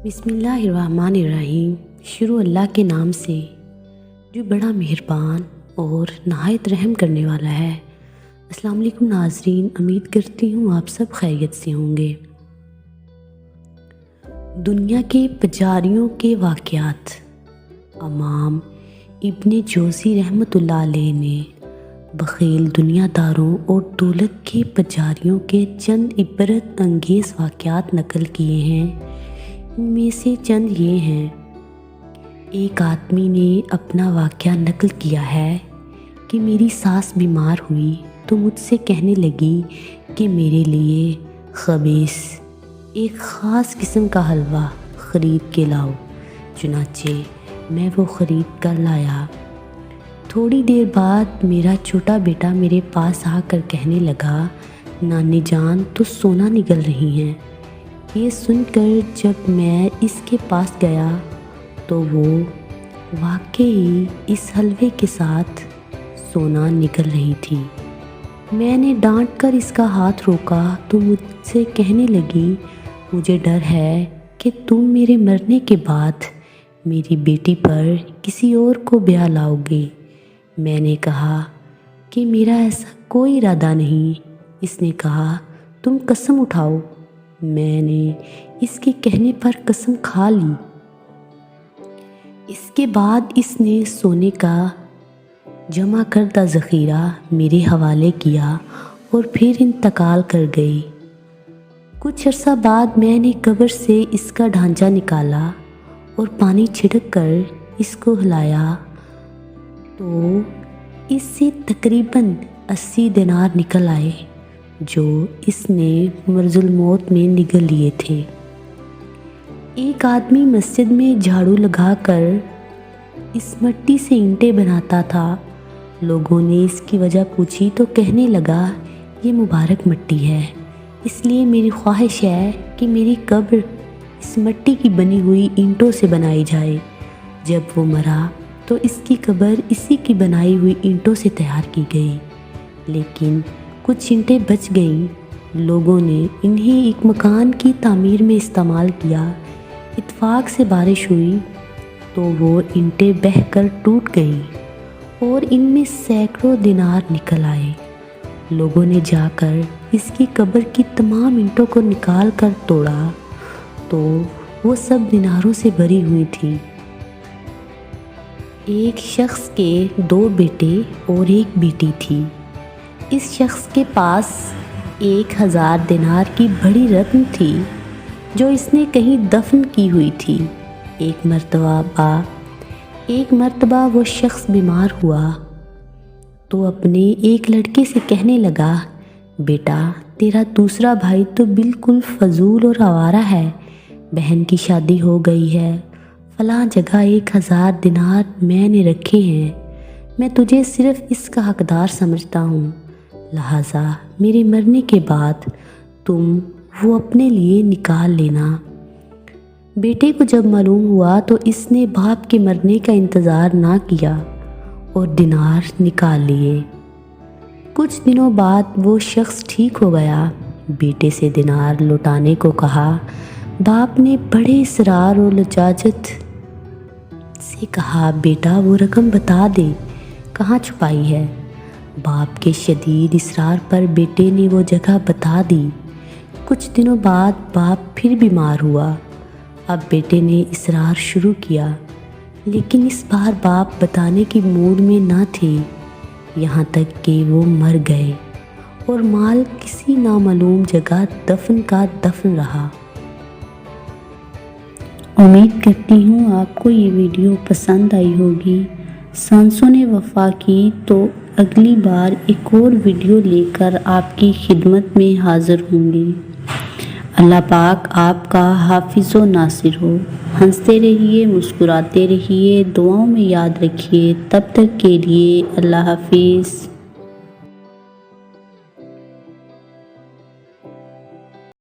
بسم اللہ الرحمن الرحیم۔ شروع اللہ کے نام سے جو بڑا مہربان اور نہایت رحم کرنے والا ہے۔ السلام علیکم ناظرین، امید کرتی ہوں آپ سب خیریت سے ہوں گے۔ دنیا کے پجاریوں کے واقعات۔ امام ابن جوزی رحمۃ اللہ علیہ نے بخیل دنیا داروں اور دولت کے پجاریوں کے چند عبرت انگیز واقعات نقل کیے ہیں۔ ان میں سے چند یہ ہیں۔ ایک آدمی نے اپنا واقعہ نقل کیا ہے کہ میری ساس بیمار ہوئی تو مجھ سے کہنے لگی کہ میرے لیے خبیث ایک خاص قسم کا حلوہ خرید کے لاؤ۔ چنانچہ میں وہ خرید کر لایا۔ تھوڑی دیر بعد میرا چھوٹا بیٹا میرے پاس آ کر کہنے لگا، نانی جان تو سونا نگل رہی ہیں۔ یہ سن کر جب میں اس کے پاس گیا تو وہ واقعی اس حلوے کے ساتھ سونا نگل رہی تھی۔ میں نے ڈانٹ کر اس کا ہاتھ روکا تو مجھ سے کہنے لگی، مجھے ڈر ہے کہ تم میرے مرنے کے بعد میری بیٹی پر کسی اور کو بیاہ لاؤ گے۔ میں نے کہا کہ میرا ایسا کوئی ارادہ نہیں۔ اس نے کہا، تم قسم اٹھاؤ۔ میں نے اس کے کہنے پر قسم کھا لی۔ اس کے بعد اس نے سونے کا جمع کردہ ذخیرہ میرے حوالے کیا اور پھر انتقال کر گئی۔ کچھ عرصہ بعد میں نے قبر سے اس کا ڈھانچہ نکالا اور پانی چھڑک کر اس کو ہلایا تو اس سے تقریباً 80 دینار نکل آئے جو اس نے مرض الموت میں نگل لیے تھے۔ ایک آدمی مسجد میں جھاڑو لگا کر اس مٹی سے اینٹیں بناتا تھا۔ لوگوں نے اس کی وجہ پوچھی تو کہنے لگا، یہ مبارک مٹی ہے، اس لیے میری خواہش ہے کہ میری قبر اس مٹی کی بنی ہوئی اینٹوں سے بنائی جائے۔ جب وہ مرا تو اس کی قبر اسی کی بنائی ہوئی اینٹوں سے تیار کی گئی، لیکن کچھ اینٹیں بچ گئیں۔ لوگوں نے انہیں ایک مکان کی تعمیر میں استعمال کیا۔ اتفاق سے بارش ہوئی تو وہ اینٹیں بہہ کر ٹوٹ گئیں اور ان میں سینکڑوں دینار نکل آئے۔ لوگوں نے جا کر اس کی قبر کی تمام اینٹوں کو نکال کر توڑا تو وہ سب دیناروں سے بھری ہوئی تھیں۔ ایک شخص کے 2 بیٹے اور ایک بیٹی تھی۔ اس شخص کے پاس 1000 دینار کی بڑی رقم تھی جو اس نے کہیں دفن کی ہوئی تھی۔ ایک مرتبہ وہ شخص بیمار ہوا تو اپنے ایک لڑکے سے کہنے لگا، بیٹا تیرا دوسرا بھائی تو بالکل فضول اور آوارہ ہے، بہن کی شادی ہو گئی ہے، فلاں جگہ 1000 دینار میں نے رکھے ہیں، میں تجھے صرف اس کا حقدار سمجھتا ہوں، لہٰذا میرے مرنے کے بعد تم وہ اپنے لیے نکال لینا۔ بیٹے کو جب معلوم ہوا تو اس نے باپ کے مرنے کا انتظار نہ کیا اور دینار نکال لیے۔ کچھ دنوں بعد وہ شخص ٹھیک ہو گیا۔ بیٹے سے دینار لوٹانے کو کہا۔ باپ نے بڑے اصرار اور لجاجت سے کہا، بیٹا وہ رقم بتا دے، کہاں چھپائی ہے؟ باپ کے شدید اصرار پر بیٹے نے وہ جگہ بتا دی۔ کچھ دنوں بعد باپ پھر بیمار ہوا۔ اب بیٹے نے اصرار شروع کیا، لیکن اس بار باپ بتانے کی موڈ میں نہ تھے، یہاں تک کہ وہ مر گئے اور مال کسی نامعلوم جگہ دفن کا دفن رہا۔ امید کرتی ہوں آپ کو یہ ویڈیو پسند آئی ہوگی۔ سانسوں نے وفا کی تو اگلی بار ایک اور ویڈیو لے کر آپ کی خدمت میں حاضر ہوں گے۔ اللہ پاک آپ کا حافظ و ناصر ہو۔ ہنستے رہیے، مسکراتے رہیے، دعاؤں میں یاد رکھیے۔ تب تک کے لیے اللہ حافظ۔